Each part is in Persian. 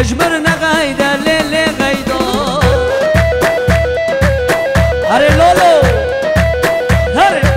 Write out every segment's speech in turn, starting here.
نجمر نغيدا ليلي غيدا هري لولو هري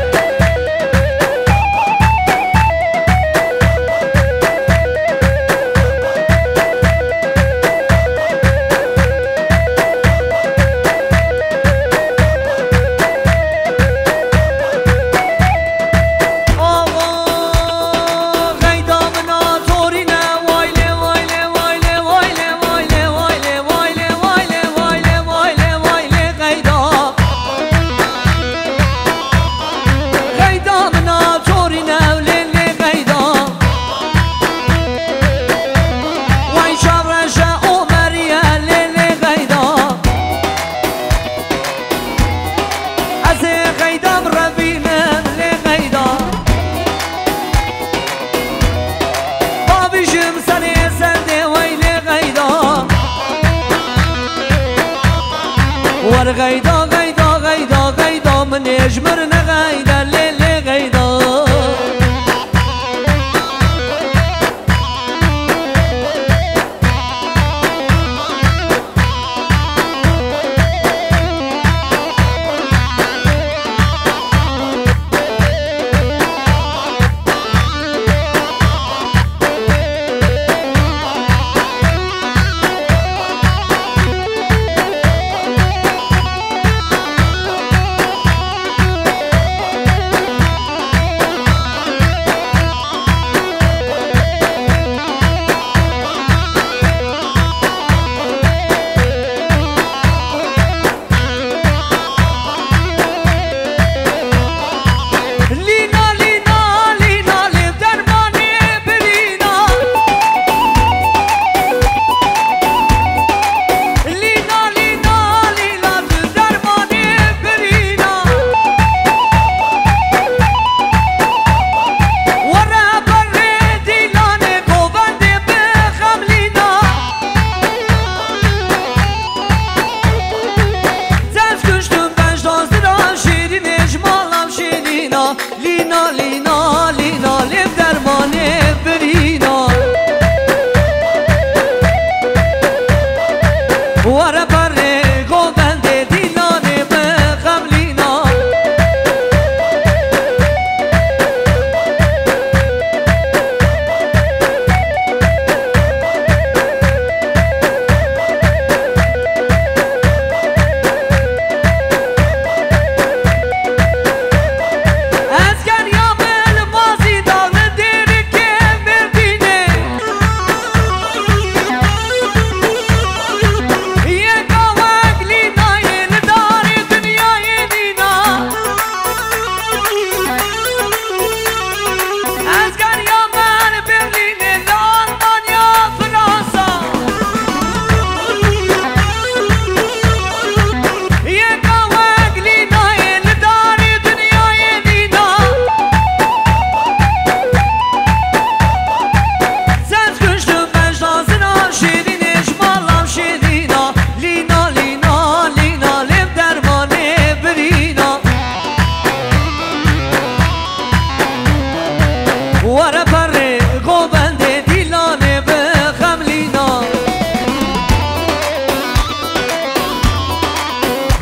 غيدا غيدا غيدا غيدا من يجمرنا غيدا ليلي غيدا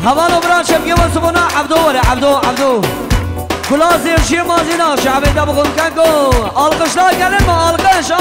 هوالو براشم که واسمونا عبدو وره عبدو کلا زیرشی مازینا شعبی دا بخون کنگو آلقش لا گلن ما آلقش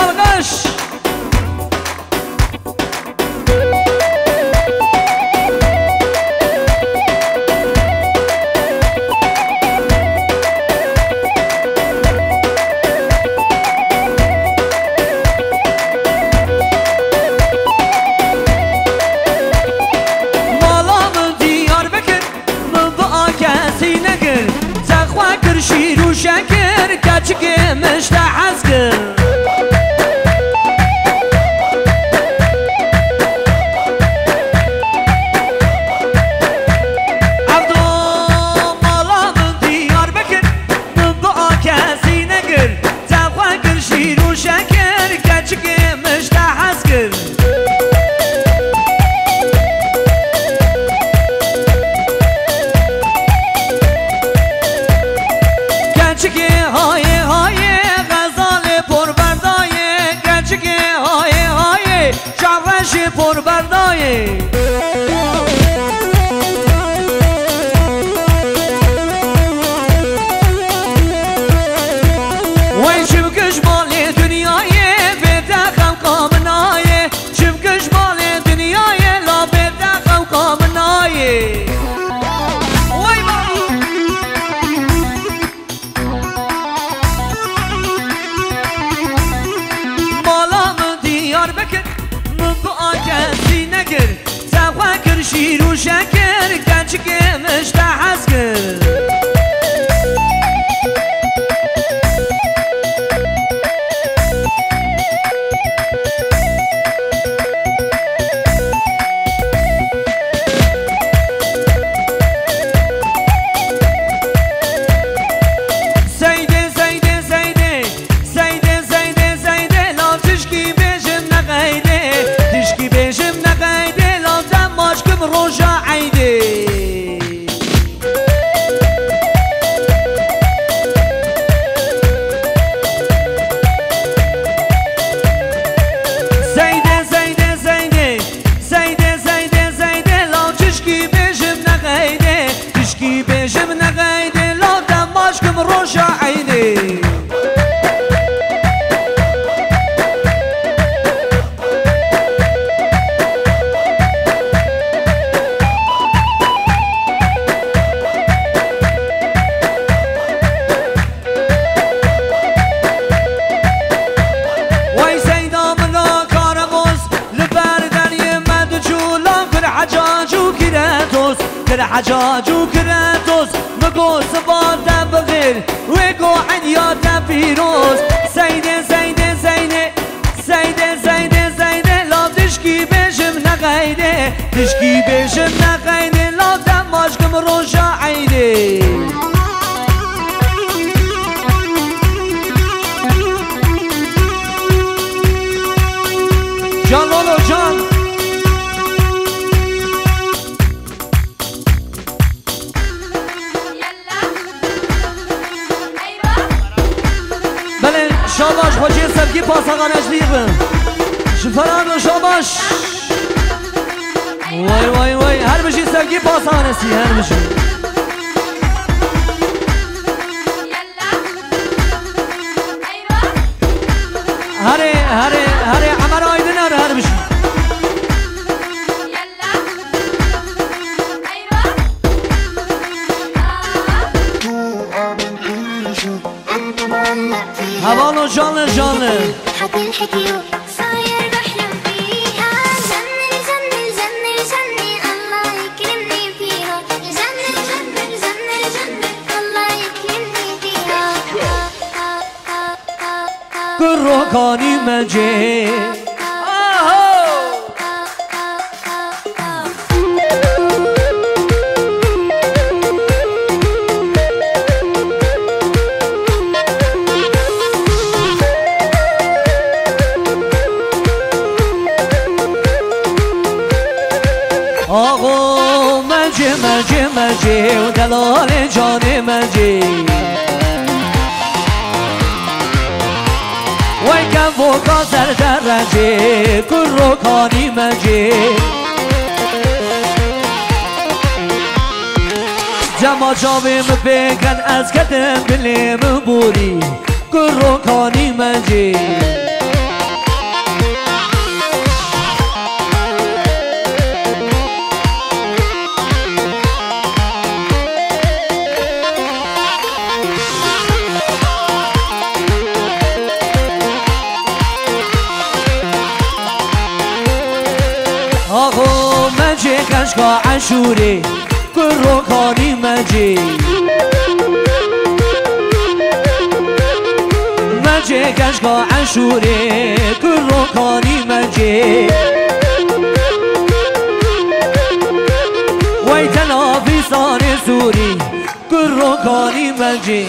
شیرو شکر کچک مشتحز کر عبدو مالا من دیار بکر من با کسی نگر تقوی کر شیرو شکر کچک مشتحز کر های منایه وای چی بکش مال دنیایه بده خلقا منایه چی بکش مال دنیایه لا بده خلقا منایه وای مالا من دیار بکر من با کسی نگر زخواه کر شیر و شکر گنچ که مشتحز کر روجا عيدي زيدة زيدة زيدة زيدة زيدة زيدة لو تشكي بجم نغيدي تشكي بجم نغيدي لو دماشكم روجا عيدي حجاج وكراتوس مقو صفات بغير ويقو عديات فيروس سيدة سيدة سيدة سيدة سيدة سيدة لو تشكي بجم نغيدة تشكي بجم نغيدة لو دماشكم روجا عيدي جان لولو جان شاباش خوشی سبکی پاساقانش لیبن شفران و شاباش وای وای وای هر بشی سبکی پاساقانشی هر بشی هره عمر آیدن هر بشی هوانو جانه جانه حتنحكي صاير بحلم فيها جنن جنن جنن جنن الله يكرمني فيها جنن جنن جنن جنن الله يكرمني فيها كروكاني مجي آقا مجی مجی مجی و دلال جان مجی وی کم و کاسر درجه کروکانی مجی جمع جابیم بکن از کتم بلیم بوری کروکانی مجی آقا مجی کشکا عشوری کروکانی مجی مجی کشکا عشوری کروکانی مجی وی تنافی سان سوری کروکانی مجی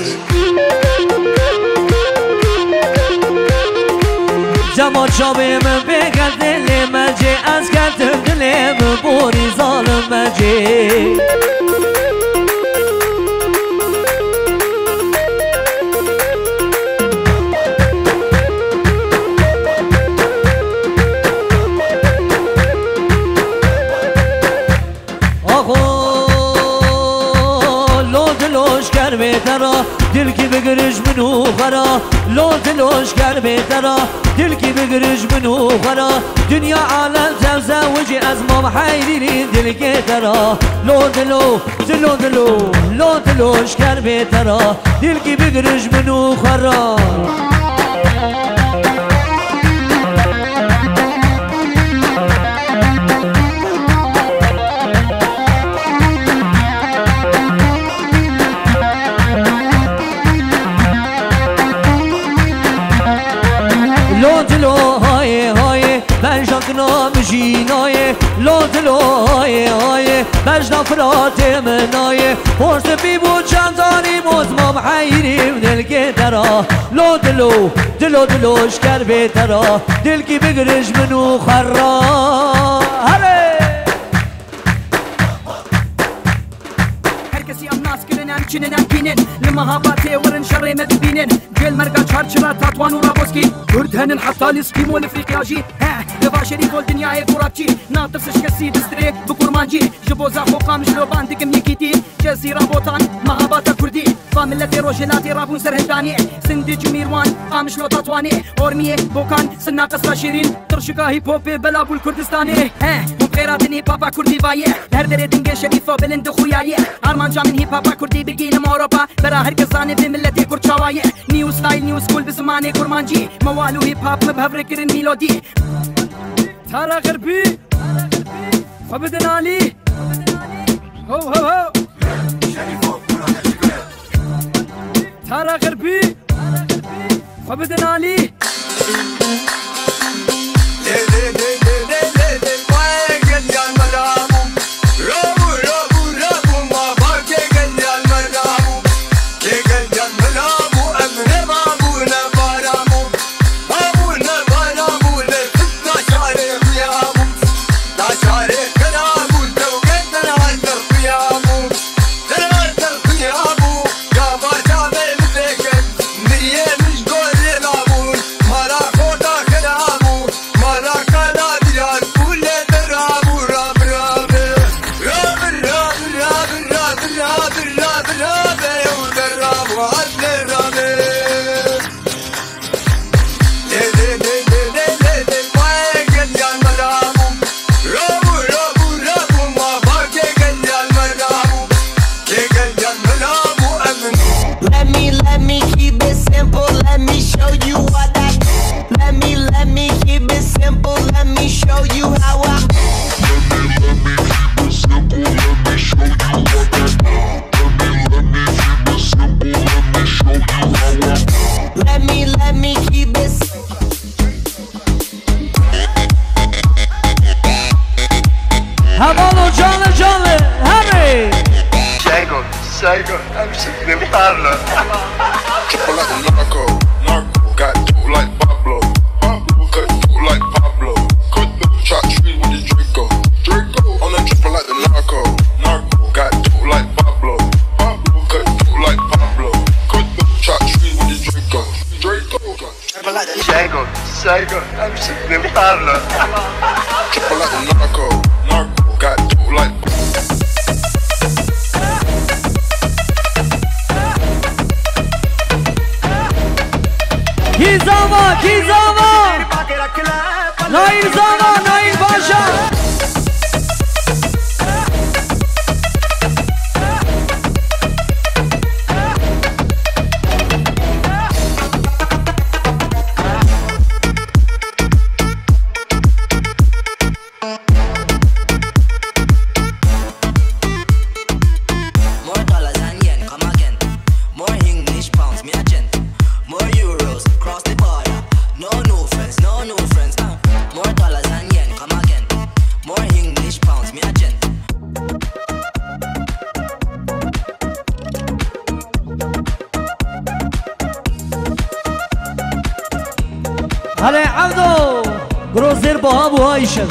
جمع شابه من بگرد دل مجی از کتم دلم بوری ظالم مجی دلوش کر بهترا دل کی بگرش منو خرا لو دلوش کر بهترا دل کی بگرش منو خرا دنیا عالم تزوجی از ما حیرین دل کی ترا لو دلوش کر بهترا دل کی بگرش منو خرا مجینای لودلوی های مجنا فراته منای پرس بی بود چندانی مزمام حیریم دل که ترا دلوش کر بهترا دل کی بگرش منو خرا چنن بینن لمهاباتي ورن شري ما تبينن قال مرقا شهر تطوان ورابوسكي وردهن حتى الاسكيم والافريقياجي ها لباشري كل دنيا كورابجي ناطف سشكسي دستري بكورمانجي جبوزا خوقا مشلو باندك ميكيتي جزيرة بوطان مهاباتا كردي فاملتي روجلاتي رابون سرهداني سندي جميروان قامشلو تطواني اورميه بوكان سناقص باشرين ترشقا هيب هوبي بلابو الكردستاني ها مغيراتني بابا كردي بايه هر دري دنگه شريفه بلند خويايه ارمان جامن هيب هوبا كردي بگیرم اوروبا برا هر کسانی به ملت کرچاوایه نیو ستایل نیو سکول به زمان کرمانجی موالو هیپ هاپ مبهر کرن میلودی تارا غربی خبدن علی هو تارا غربی خبدن علی Psycho, I'm sick of parlo. Triple like the narco, got dope like Pablo, cut dope like Pablo, cut the shot tree with the Draco, on the triple like the narco, got dope like Pablo, cut dope like Pablo, cut the shot tree with the Draco, triple like the Psycho, I'm sick of parlo. Triple like the narco, got dope like Kizama Nail Pasha More dollars and yen, come again. More English pounds, me a gent. More euros, cross the border. No new friends, More dollars and yen, come again. More English pounds, me a gent. هلا عبدو بروزير بابو هايشن